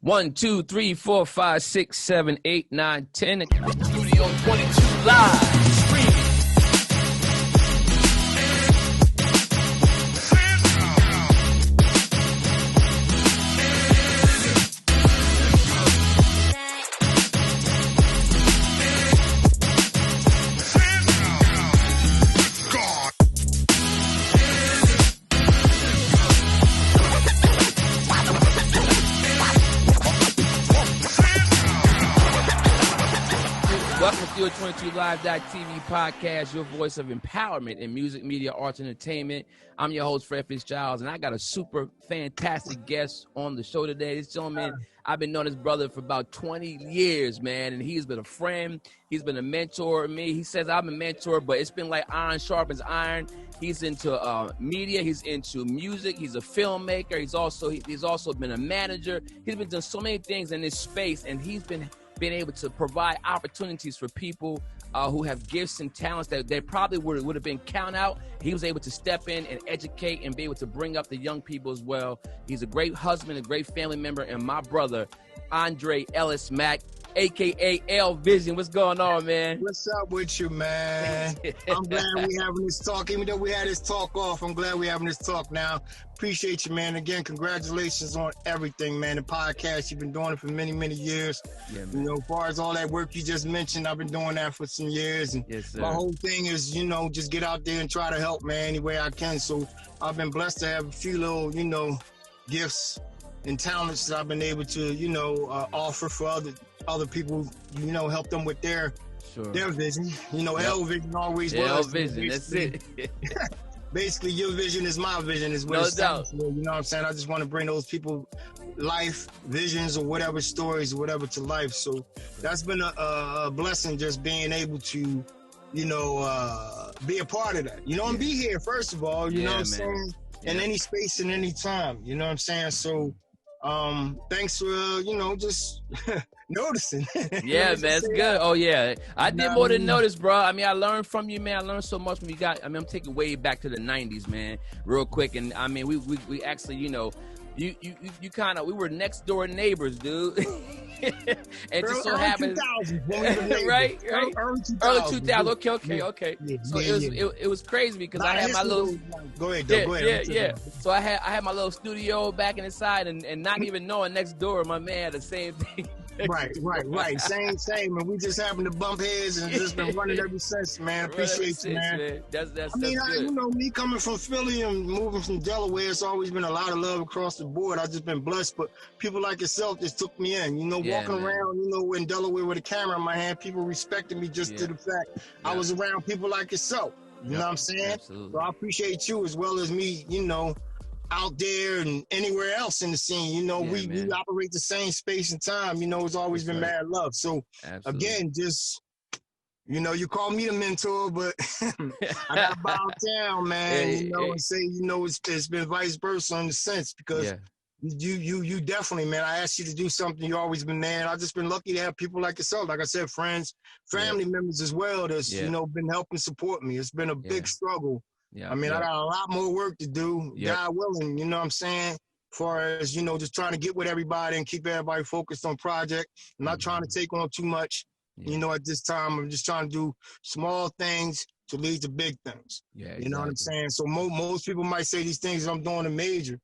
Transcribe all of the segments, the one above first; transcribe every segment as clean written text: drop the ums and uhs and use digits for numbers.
1, 2, 3, 4, 5, 6, 7, 8, 9, 10. Studio 22 Live. Streaming. Welcome to Studeo22livetv Podcast, your voice of empowerment in music, media, arts, and entertainment. I'm your host, Fred Fistzgilies, and I got a super fantastic guest on the show today. This gentleman, I've been knowing this brother for about 20 years, man, and he's been a friend. He's been a mentor to me. He says I'm a mentor, but it's been like iron sharpens iron. He's into media. He's into music. He's a filmmaker. He's also been a manager. He's been doing so many things in this space, and he's been able to provide opportunities for people who have gifts and talents that they probably would have been count out. He was able to step in and educate and be able to bring up the young people as well. He's a great husband, a great family member, and my brother, Andre Ellis Mack, a.k.a. Alevision. What's going on, man? What's up with you, man? I'm glad we're having this talk. Even though we had this talk off, I'm glad we're having this talk now. Appreciate you, man. Again, congratulations on everything, man. The podcast, you've been doing it for many, many years. Yeah, man. You know, as far as all that work you just mentioned, I've been doing that for some years. And yes, sir. My whole thing is, you know, just get out there and try to help, man, any way I can. So I've been blessed to have a few little, you know, gifts and talents that I've been able to, you know, offer for other people, you know, help them with their vision. You know, Alevision always was. Alevision, that's it. Basically, your vision is my vision, is what No it sounds doubt. like. You know what I'm saying? I just want to bring those people life, visions, or whatever stories, or whatever to life. So that's been a blessing, just being able to, you know, be a part of that. You know, and be here, first of all, you know what I'm saying? In any space and any time, you know what I'm saying? So thanks for, you know, just noticing. Yeah, man, it's good. Oh, yeah. I did more than notice, bro. I mean, I learned from you, man. I learned so much when you got, I mean, I'm taking way back to the 90s, man, real quick. And, I mean, we actually, you know, you kind of, we were next door neighbors, dude. And just so happened, right? Early 2000. Okay. Yeah, so it was crazy because I had my little. Go ahead. Yeah. So I had my little studio back in the side, and not even knowing next door, my man had the same thing. Right. Same. And we just happened to bump heads and just been running ever since, man. Appreciate you, man. That's good. You know, me coming from Philly and moving from Delaware, it's always been a lot of love across the board. I've just been blessed, but people like yourself just took me in. You know, walking around, you know, in Delaware with a camera in my hand, people respected me just to the fact I was around people like yourself. You know what I'm saying? Absolutely. So I appreciate you as well as me, you know, out there and anywhere else in the scene. You know, we operate the same space and time. You know, it's always been mad love. So again, just, you know, you call me the mentor, but I gotta bow down, man, you know, and say, you know, it's been vice versa in the sense, because you definitely, man, I asked you to do something, you always been, man, I've just been lucky to have people like yourself, like I said, friends, family members as well, that's, you know, been helping support me. It's been a big struggle. I mean, I got a lot more work to do, God willing, you know what I'm saying? As far as, you know, just trying to get with everybody and keep everybody focused on project. I'm not trying to take on too much, you know, at this time. I'm just trying to do small things to lead to big things. You know what I'm saying? So most people might say these things I'm doing are major.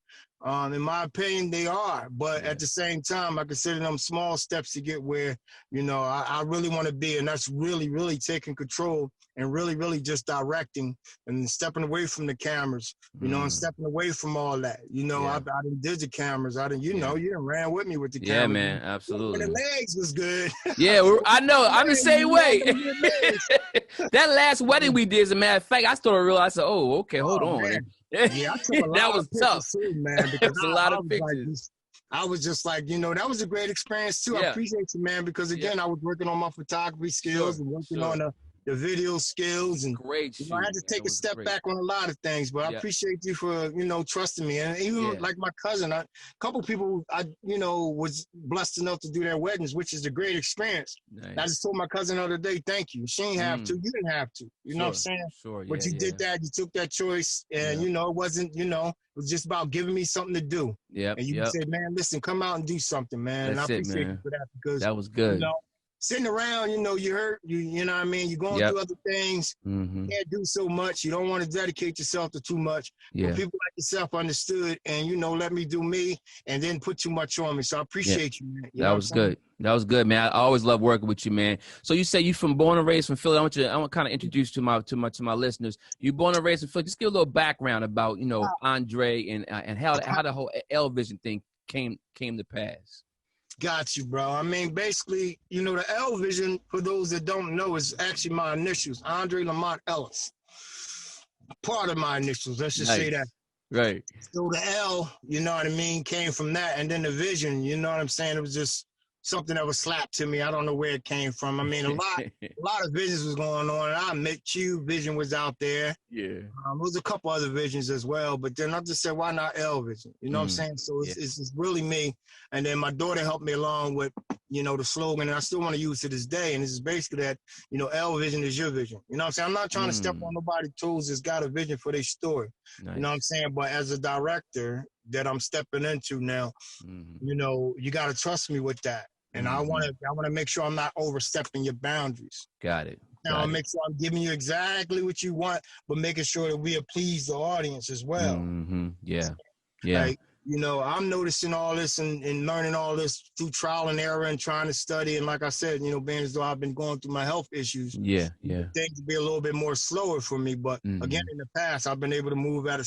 In my opinion, they are. But at the same time, I consider them small steps to get where, you know, I really want to be. And that's really, really taking control and really, really just directing and stepping away from the cameras, you know, and stepping away from all that. You know, I done did the cameras. I done, you know, you done ran with me with the cameras. Yeah, man, absolutely. And the legs was good. I know. I'm the same way. That last wedding we did, as a matter of fact, I started to realize, oh, okay, hold on. Man. Yeah, I took a lot that was tough. Too, man, because a lot of pictures. I was just like, you know, that was a great experience too. I appreciate you, man, because again, I was working on my photography skills and working on the video skills, and great. You know, I had to take a step back on a lot of things, but I appreciate you for trusting me. And even like my cousin, a couple people I was blessed enough to do their weddings, which is a great experience. Nice. I just told my cousin the other day, thank you. She didn't have to, you didn't have to. You know what I'm saying? Sure. But you did that. You took that choice, and it wasn't. It was just about giving me something to do. Yeah. And you said, man, listen, come out and do something, man. That's and I appreciate you for that, because that was good. Sitting around, you hurt, you know what I mean? You're going through other things. You can't do so much. You don't want to dedicate yourself to too much. But people like yourself understood and, let me do me and then put too much on me. So I appreciate you, man. That was good. That was good, man. I always love working with you, man. So you say you born and raised from Philly. I want to kind of introduce you to my listeners. You born and raised in Philly. Just give a little background about, Andre and how the whole Alevision thing came to pass. Got you, bro. I mean, basically, the Alevision, for those that don't know, is actually my initials, Andre Lamont Ellis. Part of my initials, let's just say that. Right. So the L, you know what I mean, came from that. And then the vision, you know what I'm saying? It was just something that was slapped to me. I don't know where it came from. I mean, a lot of visions was going on. I met you. Vision was out there. Yeah. There was a couple other visions as well. But then I just said, why not Alevision? You know what I'm saying? So it's really me. And then my daughter helped me along with, the slogan. And I still want to use it to this day. And this is basically that, Alevision is your vision. You know what I'm saying? I'm not trying to step on nobody's toes that's got a vision for their story. Nice. You know what I'm saying? But as a director that I'm stepping into now, you got to trust me with that. And I want to make sure I'm not overstepping your boundaries. Got it. Now I'll make sure I'm giving you exactly what you want, but making sure that we please the audience as well. Yeah. Like, I'm noticing all this and learning all this through trial and error and trying to study. And like I said, being as though I've been going through my health issues. Yeah. Things be a little bit more slower for me. But again, in the past, I've been able to move at a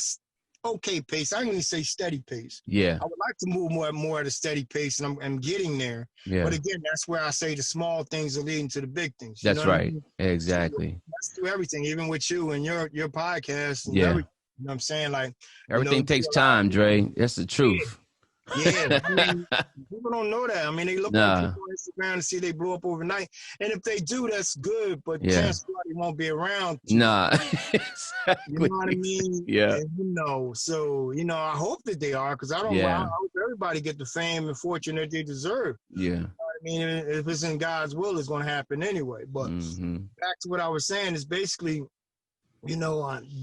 okay pace. I don't even say steady pace. Yeah. I would like to move more at a steady pace, and I'm getting there. Yeah. But again, that's where I say the small things are leading to the big things. That's right. I mean? Exactly. So that's through everything, even with you and your podcast. And everything, you know what I'm saying? Like everything takes time, Dre. That's the truth. Yeah, I mean, people don't know that. I mean, they look at people on Instagram and see they blow up overnight. And if they do, that's good. But chances are they won't be around. Exactly. You know what I mean? Yeah. And, so, I hope that they are, because I don't want, I hope everybody get the fame and fortune that they deserve. Yeah. You know what I mean? If it's in God's will, it's going to happen anyway. But back to what I was saying is basically,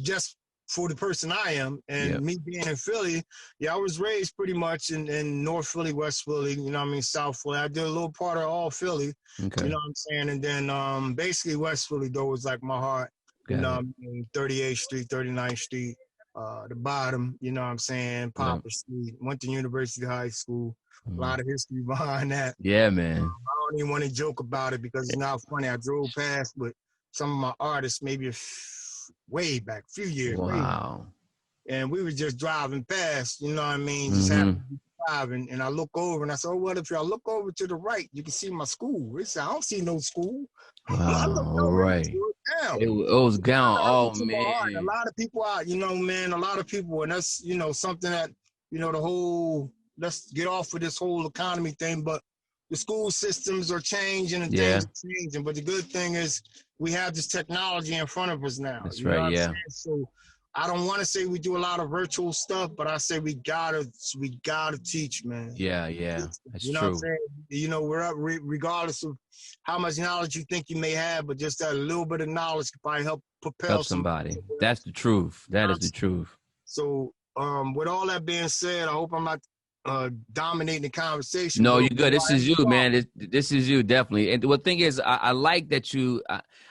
just for the person I am and me being in Philly, I was raised pretty much in North Philly, West Philly, South Philly. I did a little part of all Philly, you know what I'm saying? And then basically West Philly, though, was like my heart. 38th Street, 39th Street, the bottom, you know what I'm saying? Poplar Street, went to University High School. A lot of history behind that. Yeah, man. I don't even want to joke about it because it's not funny. I drove past with some of my artists maybe way back, a few years. Wow. And we were just driving past, you know what I mean? Just happened to be driving. And I look over and I said, oh, what if I look over to the right, you can see my school. He said, I don't see no school. Wow, all right. It was down. Oh, man. A lot of people out, man, a lot of people. And that's, something that, the whole, let's get off of this whole economy thing. But the school systems are changing and things are changing. But the good thing is we have this technology in front of us now. That's right, yeah. So I don't want to say we do a lot of virtual stuff, but I say we gotta teach, man. Yeah, that's true. What I'm saying? We're up regardless of how much knowledge you think you may have, but just that little bit of knowledge could probably help propel somebody. That's the truth. That is the truth. So with all that being said, I hope I'm not dominating the conversation. No, you're good. This is you, man. This is you, definitely. And the thing is, I like that you.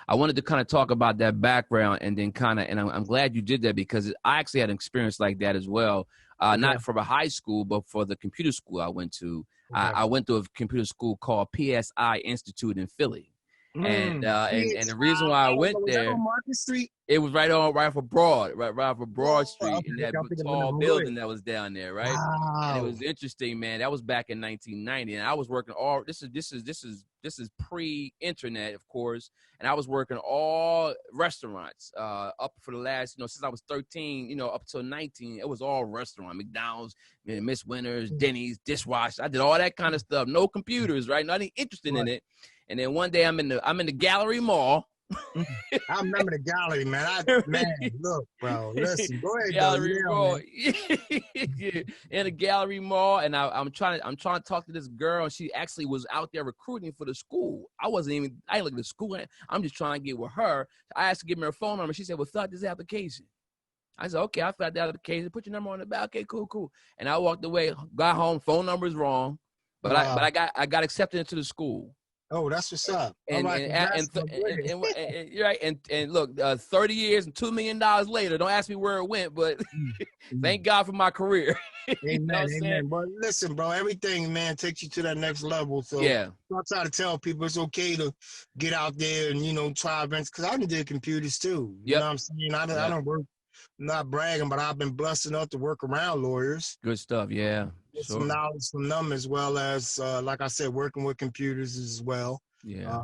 I wanted to kind of talk about that background, and then and I'm glad you did that, because I actually had an experience like that as well. Not from a high school, but for the computer school I went to. I went to a computer school called PSI Institute in Philly. And the reason why I went there, on Market Street? It was right off of Broad Street, in that tall building that was down there, right? Wow. And it was interesting, man. That was back in 1990, and I was working this is pre-internet, of course, and I was working all restaurants up for the last, since I was 13, up till 19, it was all restaurant, McDonald's, Miss Winters, Denny's, dishwasher. I did all that kind of stuff. No computers, right? Nothing interested in it. And then one day I'm in the Gallery Mall, I remember the gallery, man. Look, bro. Listen, go ahead, Gallery Mall. Yeah, in a gallery mall, and I'm trying to talk to this girl, and she actually was out there recruiting for the school. I ain't looking at the school. I'm just trying to get with her. I asked her to give me her phone number. She said, "Well, fill out this application." I said, "Okay, I filled out the application. Put your number on the back. Okay, cool." And I walked away. Got home. Phone number is wrong, but I got accepted into the school. Oh, that's what's up. And look, 30 years and $2 million later, don't ask me where it went, but thank God for my career. Amen, amen. But listen, bro, everything, man, takes you to that next level. So yeah, I try to tell people it's okay to get out there and, try events, because I did computers too. You know what I'm saying? I don't work, I'm not bragging, but I've been blessed enough to work around lawyers. Good stuff, yeah. Get some knowledge from them, as well as, like I said, working with computers as well. Yeah.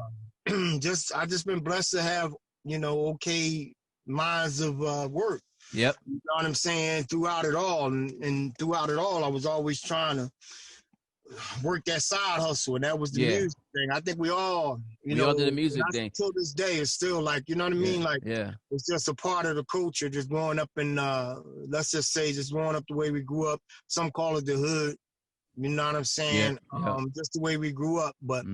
I just been blessed to have, okay minds of work. Yep. You know what I'm saying? Throughout it all. And throughout it all, I was always trying to work that side hustle. And that was the music thing. I think we all, we all did the music thing. Till this day, it's still like, you know what I mean? Like, it's just a part of the culture, just growing up in, let's just say, just growing up the way we grew up. Some call it the hood. You know what I'm saying? Just the way we grew up. But,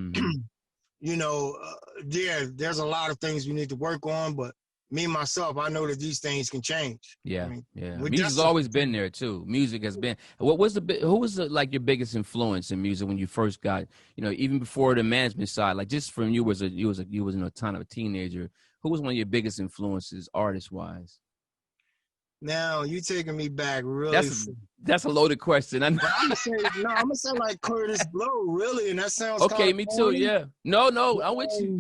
there's a lot of things we need to work on. But me, myself, I know that these things can change. Yeah, Music's always been there too. Music has been. Who was your biggest influence in music when you first got, even before the management side, like just from you was a ton of a teenager. Who was one of your biggest influences, artist wise? Now you taking me back, really. That's a loaded question. I'm gonna say like Curtis Blow, really, and that sounds okay. Me too. Yeah. No, I'm with you.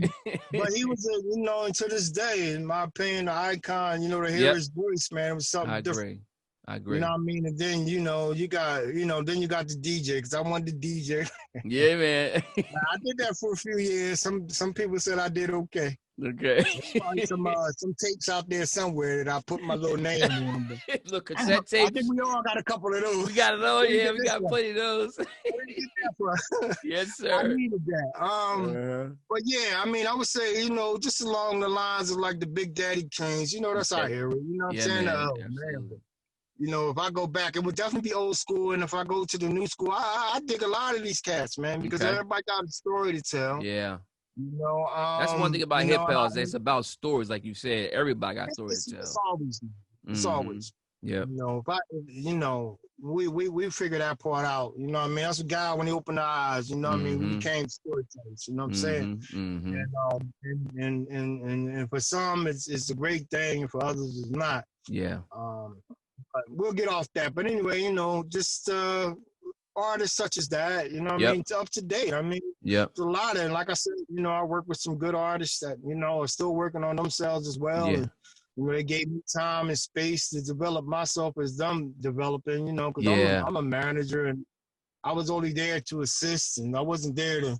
But he was and to this day, in my opinion, the icon. To hear his voice, man, it was something different. I agree. You know what I mean? And then you got the DJ, because I wanted the DJ. Yeah, man. I did that for a few years. Some people said I did okay. Okay. There's probably some tapes out there somewhere that I put my little name on. Look, cassette tapes. I think we all got a couple of those. We got those. Yeah, we got plenty of those. Yes, sir. I needed that. But yeah, I mean, I would say, just along the lines of like the Big Daddy Kings, that's our era. You know what I'm saying? Man. If I go back, it would definitely be old school. And if I go to the new school, I dig a lot of these cats, man, because everybody got a story to tell. Yeah. That's one thing about hip hop. It's about stories, like you said. Everybody got stories to tell. It's always. Yeah. We figured that part out. You know what I mean? That's a guy when he opened our eyes. You know what I mean? We became storytellers. You know what I'm saying? And for some, it's a great thing. For others, it's not. Yeah. But we'll get off that. But anyway, just artists such as that, I mean, up to date. I mean, it's a lot. And like I said, I work with some good artists that, are still working on themselves as well. Yeah. And, they gave me time and space to develop myself as them developing, because I'm a manager, and I was only there to assist, and I wasn't there to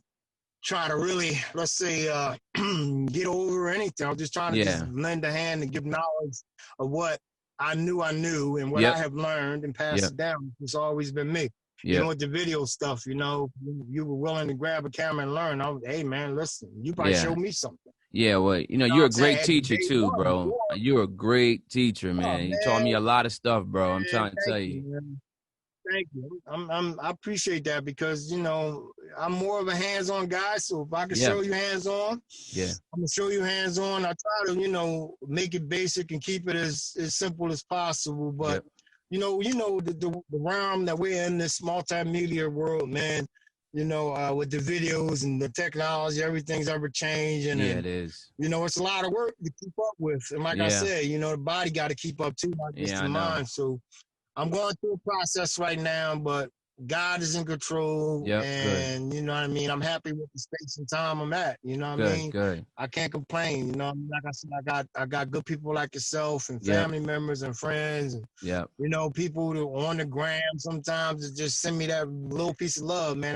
try to really, let's say, get over anything. I was just trying to just lend a hand and give knowledge of what I knew and what I have learned and pass it down. It's always been me. With the video stuff, you were willing to grab a camera and learn. Hey, man, listen, you probably showed me something. Yeah, well, you're a great teacher too, bro. You're a great teacher, man. You taught me a lot of stuff, bro. I'm trying to tell you. Thank you. I appreciate that, because I'm more of a hands-on guy. So if I can show you hands-on, I'm gonna show you hands-on. I try to make it basic and keep it as simple as possible. But the realm that we're in, this multimedia world, man. With the videos and the technology, everything's ever changing. Yeah, and, it is. It's a lot of work to keep up with. And like I said, the body got to keep up too, not just the mind. So I'm going through a process right now, but God is in control. And good. You know what I mean? I'm happy with the space and time I'm at. You know what I mean? Good. I can't complain. Like I said, I got good people like yourself and family members and friends. And, people that on the gram sometimes that just send me that little piece of love, man.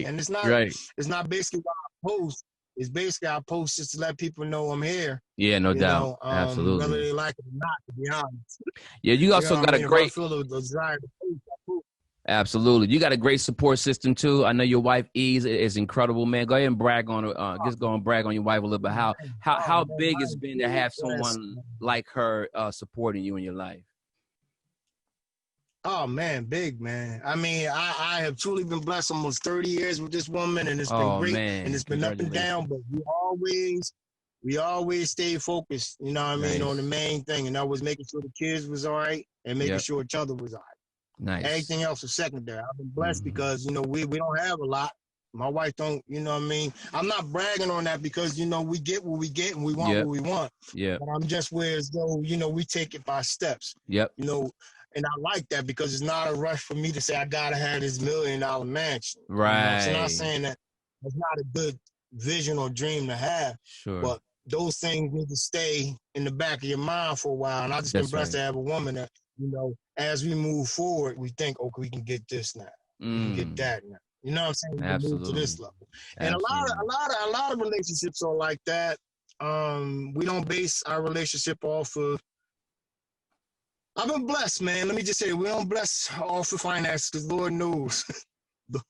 And it's not it's not basically what I post. It's basically I post just to let people know I'm here. Yeah, no doubt. Absolutely. Whether they like it or not, to be honest. Yeah, you also got a great. If I feel the desire to post, I post. Absolutely. You got a great support system too. I know your wife is incredible, man. Go ahead and brag on her. Just go and brag on your wife a little bit. How big it's been to have someone like her supporting you in your life? Oh man, big man. I mean, I have truly been blessed almost 30 years with this woman, and it's been great, man. And it's been up and down, but we always stayed focused, you know what I mean, on the main thing, and that was making sure the kids was all right and making sure each other was all right. Nice. Everything else was secondary. I've been blessed because, you know, we don't have a lot. My wife don't, you know what I mean? I'm not bragging on that because, you know, we get what we get and we want what we want. Yeah. But I'm just where as though, you know, we take it by steps. Yep. You know, and I like that because it's not a rush for me to say I gotta have this $1 million mansion. Right. You know? So I'm not saying that it's not a good vision or dream to have. Sure. But those things need to stay in the back of your mind for a while. And I've just been blessed to have a woman that, you know, as we move forward, we think, okay, we can get this now. We can get that now. You know what I'm saying? We can move to this level. And a lot of relationships are like that. We don't base our relationship off of. I've been blessed, man. Let me just say, we don't bless off of finances because Lord knows.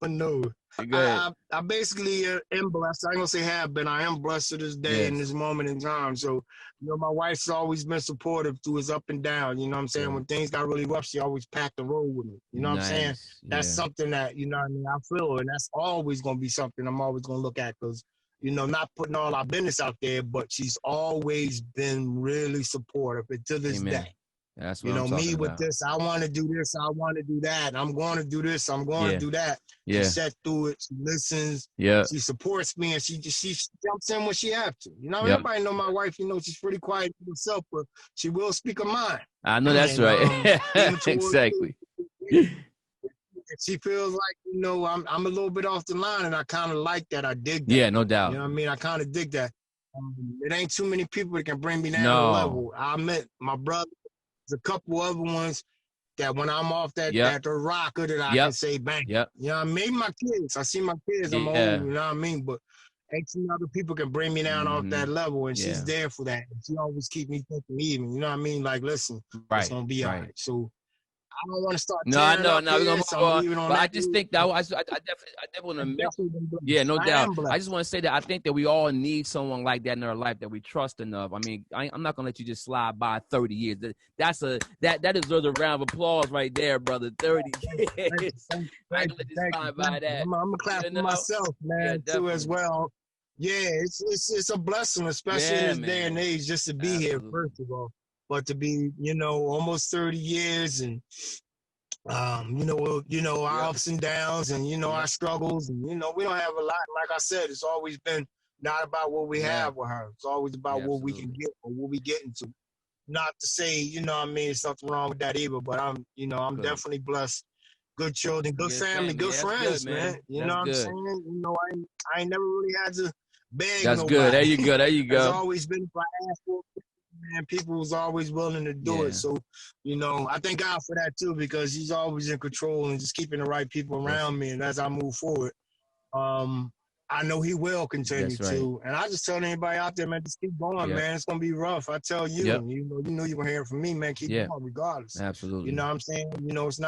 Lord knows. I basically am blessed. I ain't gonna say have been. I am blessed to this day in this moment in time. So, you know, my wife's always been supportive through his up and down. You know what I'm saying? When things got really rough, she always packed the road with me. You know what I'm saying? That's something that, you know what I mean, I feel, and that's always gonna be something I'm always gonna look at because, you know, not putting all our business out there, but she's always been really supportive and to this day. That's what you know, I'm talking me with about. this, I want to do this, I want to do that. I'm going to do this, I'm going to do that. Yeah. She sat through it, she listens, she supports me, and she jumps in when she have to. You know, everybody know my wife, you know, she's pretty quiet to herself, but she will speak her mind. I know that's right. Exactly. If she feels like, you know, I'm a little bit off the line, and I kind of like that. I dig that. Yeah, no doubt. You know what I mean? I kind of dig that. It ain't too many people that can bring me down to the level. I met my brother. There's a couple other ones that when I'm off that rocker that I can say bang. You know, I mean, my kids. I see my kids. I'm old. You know what I mean? But 18 other people can bring me down off that level, and she's there for that. And she always keep me thinking even. You know what I mean? Like, listen, it's gonna be all right. So I don't want to start. No, we're gonna move on. But I just think that I definitely want to. No doubt. I just want to say that I think that we all need someone like that in our life that we trust enough. I mean, I'm not gonna let you just slide by 30 years. That deserves a round of applause right there, brother. 30 years. I'm gonna clap for myself, man, too, as well. Yeah, it's a blessing, especially in this day and age, just to be here. First of all. But to be, you know, almost 30 years and, you know, our ups and downs and, you know, our struggles. And, you know, we don't have a lot. Like I said, it's always been not about what we have with her. It's always about what we can get or what we get into. Not to say, you know what I mean, there's nothing wrong with that either. But I'm definitely blessed. Good children, good family, good friends, man. You know what I'm saying? You know, I ain't never really had to beg nobody. Good. There you go. It's always been if I ask for and people was always willing to do it. So, you know, I thank God for that too, because he's always in control and just keeping the right people around me. And as I move forward, I know he will continue to. And I just tell anybody out there, man, just keep going, man. It's going to be rough. I tell you, you know you're going to hear from me, man. Keep going regardless. Absolutely. You know what I'm saying? You know, it's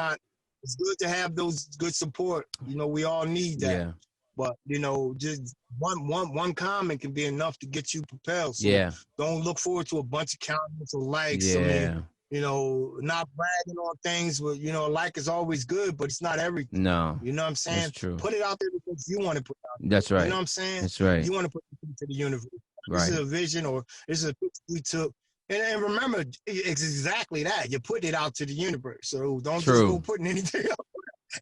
good to have those good support. You know, we all need that. Yeah. But, you know, just one comment can be enough to get you propelled. So don't look forward to a bunch of comments or likes. I mean, you know, not bragging on things. But, you know, like is always good, but it's not everything. No. You know what I'm saying? That's true. Put it out there because you want to put it out there. That's right. You know what I'm saying? That's right. You want to put it into the universe. This is a vision or this is a picture you took. And remember, it's exactly that. You're putting it out to the universe. So don't just go putting anything out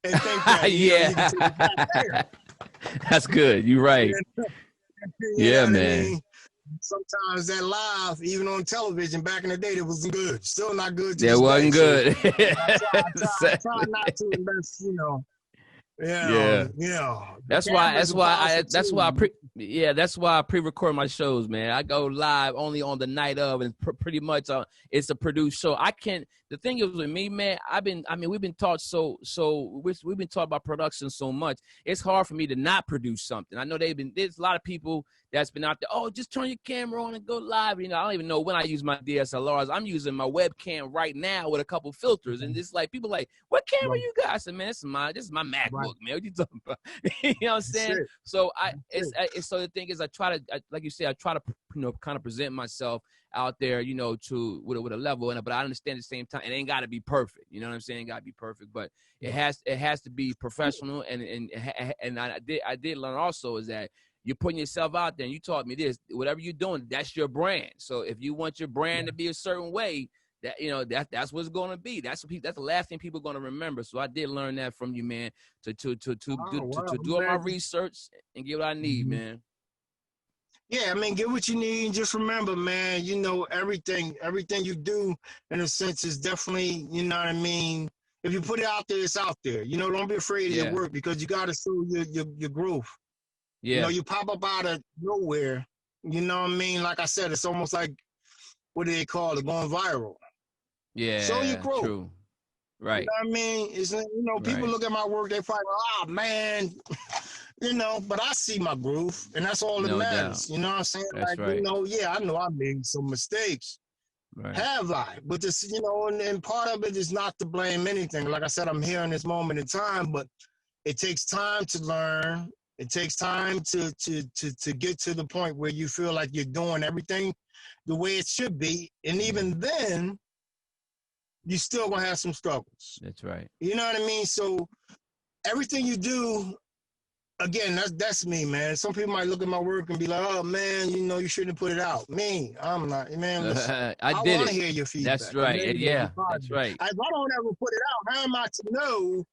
there and think that you can take it back there. That's good. You're right. Man. I mean? Sometimes that live, even on television back in the day, it wasn't good. Still not good. It wasn't good. So I try not to invest, you know. That's why I pre-record my shows, man. I go live only on the night of, and pretty much it's a produced show. the thing is with me, man, we've been taught we've been taught about production so much. It's hard for me to not produce something. I know there's a lot of people that's been out there. Oh, just turn your camera on and go live. You know, I don't even know when I use my DSLRs. I'm using my webcam right now with a couple filters, and it's like people like, what camera you got? I said, man, this is my MacBook, man. What you talking about? You know what I'm saying? So so the thing is, I try to, like you said, I try to, you know, kind of present myself out there, you know, with a level in it, but I understand at the same time it ain't got to be perfect. You know what I'm saying? It got to be perfect, but it has to be professional. And I did learn also is that you're putting yourself out there, and you taught me this. Whatever you're doing, that's your brand. So if you want your brand to be a certain way, that, you know, that's what it's going to be. That's the last thing people are going to remember. So I did learn that from you, man. To do all my research and get what I need, man. Yeah, I mean, get what you need, and just remember, man, you know, everything you do, in a sense, is definitely, you know what I mean, if you put it out there, it's out there. You know, don't be afraid of your work, because you got to show your growth. Yeah. You know, you pop up out of nowhere, you know what I mean? Like I said, it's almost like, what do they call it, going viral. Yeah, show your growth. True. Right. You know what I mean? It's, you know, people look at my work, they probably go, oh, man, you know, but I see my growth, and that's all that matters. You know what I'm saying? That's like, you know, yeah, I know I made some mistakes. Right. Have I? But this, you know, and part of it is not to blame anything. Like I said, I'm here in this moment in time, but it takes time to learn. It takes time to get to the point where you feel like you're doing everything the way it should be. And even then, you still gonna have some struggles. That's right. You know what I mean? So everything you do, again, that's me, man. Some people might look at my work and be like, oh, man, you know, you shouldn't put it out. Me, I'm not. Man, listen, I want to hear your feedback. That's right. Yeah, that's right. If I don't ever put it out, how am I to know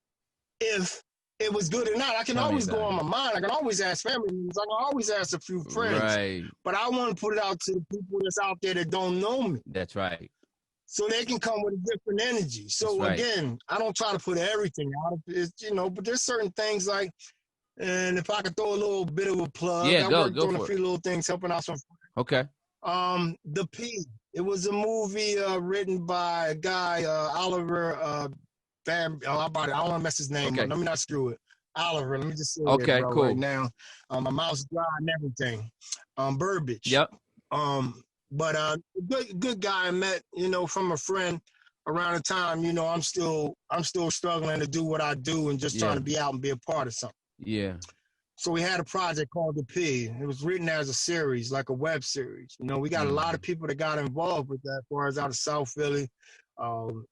if it was good or not? I can always go on my mind. I can always ask family members. I can always ask a few friends. Right. But I want to put it out to the people that's out there that don't know me. That's right. So they can come with a different energy. So, again, I don't try to put everything out. It's, you know, but there's certain things like, and if I could throw a little bit of a plug, I worked on a few little things helping out some. Okay. The P. It was a movie written by a guy, Oliver. I don't want to mess his name up. Let me not screw it. Oliver. Let me just say it, bro, right now. My mouth's dry and everything. Burbage. Yep. But good guy I met, you know, from a friend around the time. You know, I'm still struggling to do what I do and just trying to be out and be a part of something. Yeah. So we had a project called The P. It was written as a series, like a web series. You know, we got a lot of people that got involved with that, as far as out of South Philly,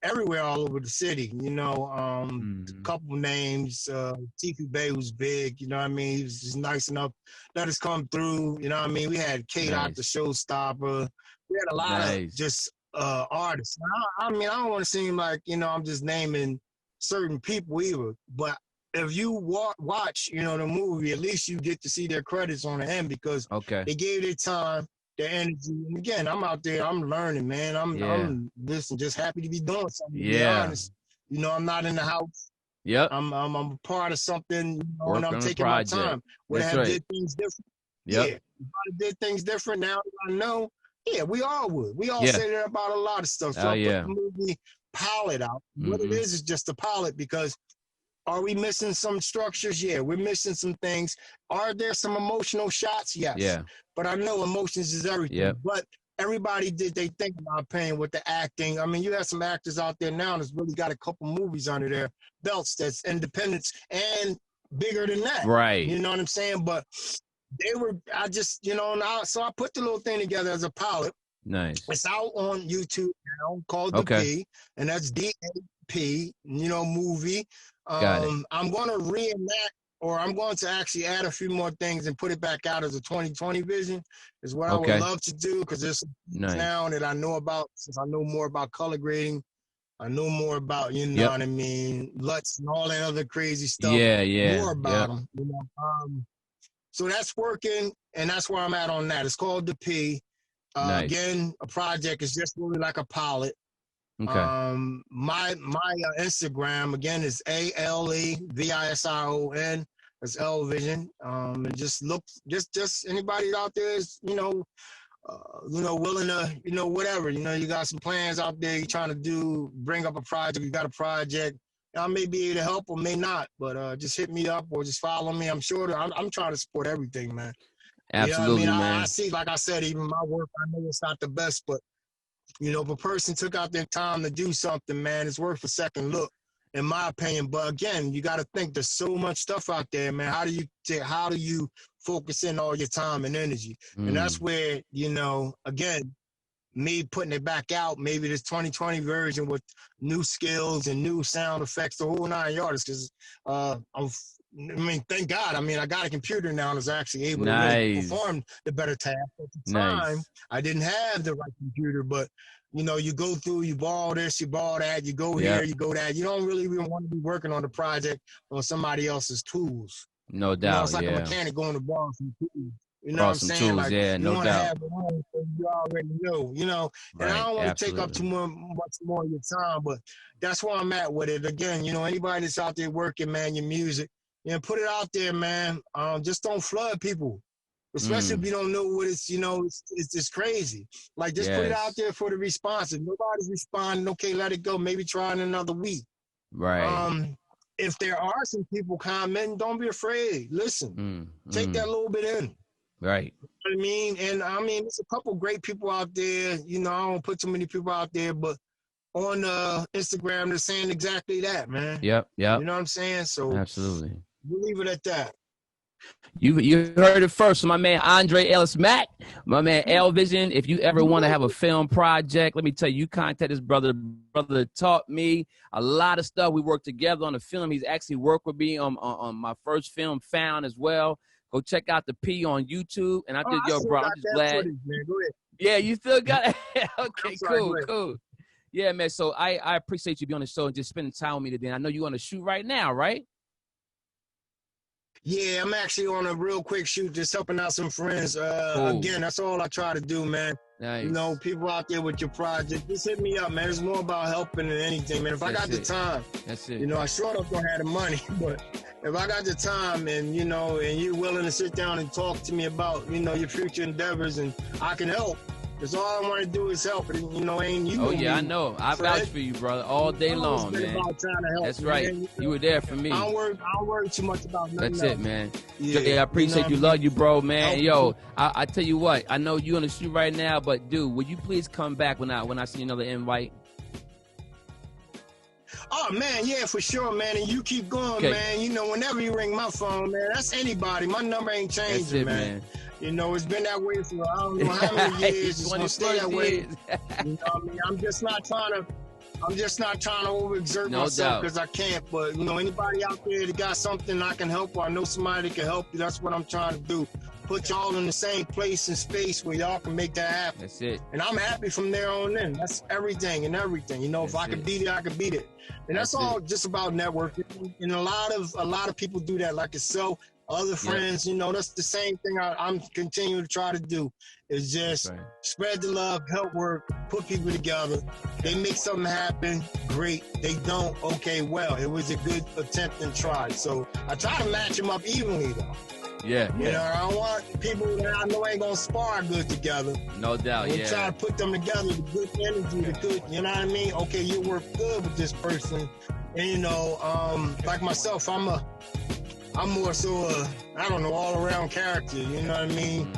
everywhere all over the city. You know, a couple names, Tifu Bay was big. You know what I mean? He was just nice enough, let us come through. You know what I mean? We had K-Dot, the showstopper. We had a lot of just artists. I mean, I don't want to seem like, you know, I'm just naming certain people either, but if you watch, you know, the movie, at least you get to see their credits on the end, because they gave their time, their energy. And again, I'm out there, I'm learning, man. I'm just happy to be doing something. To be honest, you know, I'm not in the house. Yep. I'm a part of something, you know, and I'm taking my time. Would I have did things different? Yep. Yeah. If I did things different now that I know, we all would. We all say that about a lot of stuff. So I put the movie pilot out. What it is just a pilot, because are we missing some structures? Yeah, we're missing some things. Are there some emotional shots? Yes. Yeah. But I know emotions is everything. Yep. But everybody did they think about pain with the acting. I mean, you have some actors out there now that's really got a couple movies under their belts that's independence and bigger than that. Right. You know what I'm saying? But so I put the little thing together as a pilot. Nice. It's out on YouTube now called The P, and that's DAP, you know, movie. I'm going to reenact, or I'm going to actually add a few more things and put it back out as a 2020 vision, is what I would love to do, because there's some things now that I know about, since I know more about color grading. I know more about, you know what I mean, LUTs and all that other crazy stuff. More about them. You know? So that's working, and that's where I'm at on that. It's called The P. Again, a project is just really like a pilot. Okay. My Instagram again is ALEVISION. That's Alevision. And just look, just anybody out there is, you know, willing to, whatever, you got some plans out there, you're trying to bring up a project, you got a project, I may be able to help or may not, but just hit me up or just follow me. I'm sure I'm trying to support everything, man. Absolutely, man. I see, like I said, even my work, I know it's not the best, but, if a person took out their time to do something, man, it's worth a second look, in my opinion. But again, you got to think there's so much stuff out there, man. How do you focus in all your time and energy? And that's where, again, me putting it back out, maybe this 2020 version with new skills and new sound effects, the whole 9 yards. Because thank God. I got a computer now and is actually able to really perform the better task. At the time, I didn't have the right computer, but you go through, you borrow this, you borrow that, you go here, you go that. You don't really even want to be working on the project on somebody else's tools. No doubt. It's like a mechanic going to borrow some tools. You know what I'm saying? Tools, like, no doubt. Have it on, so you already know, and I don't want to take up much more of your time, but that's where I'm at with it. Again, anybody that's out there working, man, your music, put it out there, man. Just don't flood people, especially if you don't know what it's, it's just crazy. Like, just put it out there for the response. If nobody's responding, okay, let it go. Maybe try in another week. Right. If there are some people commenting, don't be afraid. Listen, take that little bit in. Right. You know what I mean? And there's a couple great people out there. I don't put too many people out there, but on Instagram, they're saying exactly that, man. Yep. You know what I'm saying? So absolutely. We'll leave it at that. You heard it first from my man Andre Ellis Mack, my man Alevision. If you ever want to have a film project, let me tell you, contact this brother. Brother taught me a lot of stuff. We worked together on the film. He's actually worked with me on my first film, Found, as well. Go check out the P on YouTube. And I did, bro, I'm just glad. Footage, man. Go ahead. Yeah, you still got it? Okay, cool. Yeah, man, so I appreciate you being on the show and just spending time with me today. I know you're on a shoot right now, right? Yeah, I'm actually on a real quick shoot, just helping out some friends. Cool. Again, that's all I try to do, man. Nice. People out there with your project, just hit me up, man. It's more about helping than anything, man. If I got the time, that's it. I sure don't have the money, but if I got the time and, and you're willing to sit down and talk to me about, your future endeavors and I can help, because all I want to do is help. And, ain't you? Oh, yeah, I know. I vouch for you, brother, all day long, man. About trying to help, that's right. Man. You were there for me. I don't worry too much about nothing That's else. it, man. Yeah, I appreciate you. Love you, bro, man. Yo, I tell you what, I know you're on the shoot right now, but, dude, would you please come back when I see another invite? Oh, man, yeah, for sure, man. And you keep going, man. Whenever you ring my phone, man, that's anybody. My number ain't changing, that's it, man. It's been that way for I don't know how many years. It's gonna stay that way. I'm just not trying to overexert myself because I can't. But anybody out there that got something I can help, or I know somebody that can help you, that's what I'm trying to do. Put y'all in the same place and space where y'all can make that happen. That's it. And I'm happy from there on in. That's everything. If I can beat it, I can beat it. And that's all just about networking. And a lot of people do that, like yourself. Other friends, that's the same thing I'm continuing to try to do, is just spread the love, help work, put people together. They make something happen, great. They don't, okay, well, it was a good attempt and try. So I try to match them up evenly, though. Yeah. I don't want people that I know ain't going to spar good together. No doubt, and try to put them together, the good energy, the good, you know what I mean? Okay, you work good with this person. And, like myself, I'm more so all around character, you know what I mean?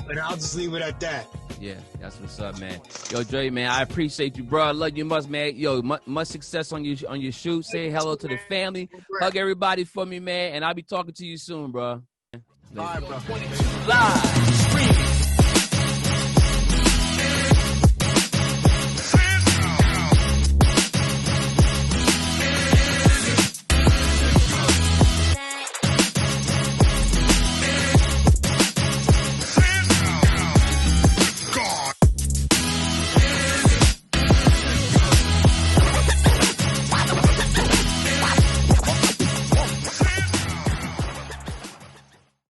And I'll just leave it at that. Yeah, that's what's up, man. Yo, Dre, man, I appreciate you, bro. I love you much, man. Yo, much success on your shoot. Say hello to the family. Hug everybody for me, man. And I'll be talking to you soon, bro. All right, bro. Live.